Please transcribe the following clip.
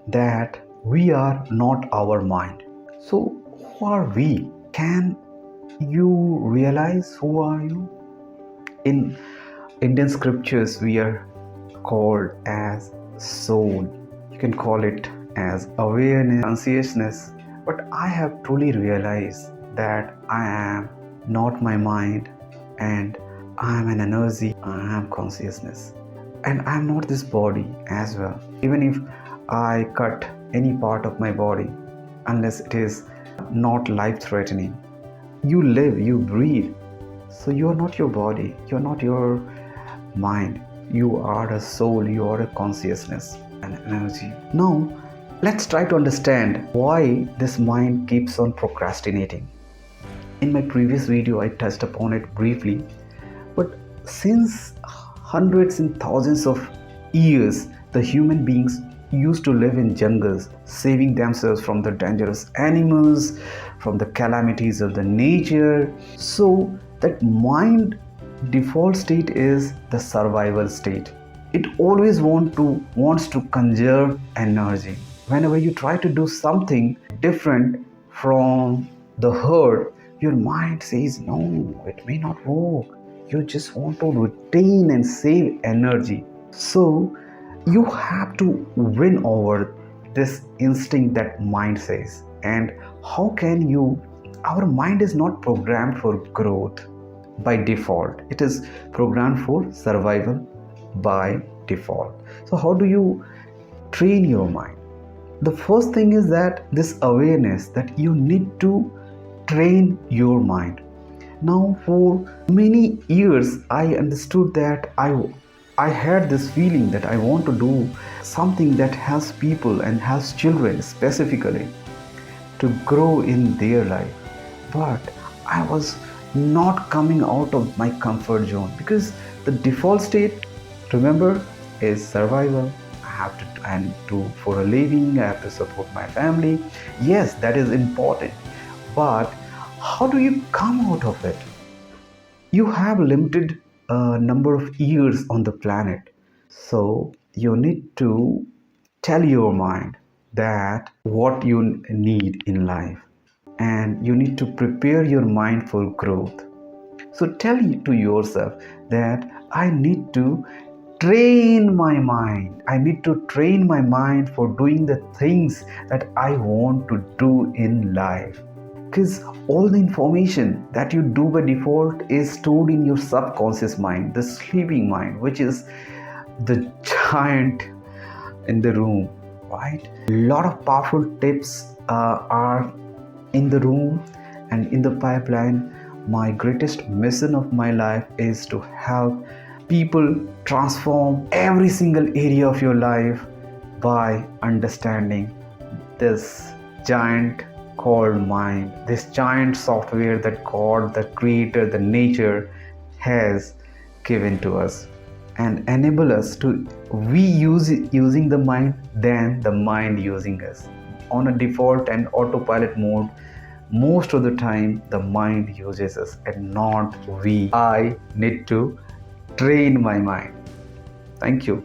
that we are not our mind. So, who are we? Can you realize who are you? In Indian scriptures, we are called as soul. You can call it as awareness, consciousness. But I have truly realized that I am not my mind and I am an energy, I am consciousness. And I am not this body as well. Even if I cut any part of my body, unless it is not life threatening, you live, you breathe. So you are not your body, you are not your mind. You are a soul, you are a consciousness and energy. Now, let's try to understand why this mind keeps on procrastinating. In my previous video, I touched upon it briefly, but since hundreds and thousands of years, the human beings used to live in jungles, saving themselves from the dangerous animals, from the calamities of the nature. So that mind default state is the survival state. It always wants to conserve energy. Whenever you try to do something different from the herd, your mind says no, it may not work. You just want to retain and save energy. So you have to win over this instinct that mind says. And how can you? Our mind is not programmed for growth by default. It is programmed for survival by default. So how do you train your mind? The first thing is that this awareness that you need to train your mind. Now, for many years, I understood that I had this feeling that I want to do something that helps people and helps children specifically to grow in their life. But I was not coming out of my comfort zone because the default state, remember, is survival. I have to and to for a living, I have to support my family. Yes, that is important. But how do you come out of it? You have limited number of years on the planet. So you need to tell your mind that what you need in life, and you need to prepare your mind for growth. So tell to yourself that I need to train my mind. I need to train my mind for doing the things that I want to do in life. Because all the information that you do by default is stored in your subconscious mind, the sleeping mind, which is the giant in the room, right? A lot of powerful tips are in the room and in the pipeline. My greatest mission of my life is to help people transform every single area of your life by understanding this giant called mind, this giant software that God, the creator, the nature has given to us, and enable us to we use it using the mind than the mind using us. On a default and autopilot mode, most of the time the mind uses us and not we. I need to train my mind. Thank you.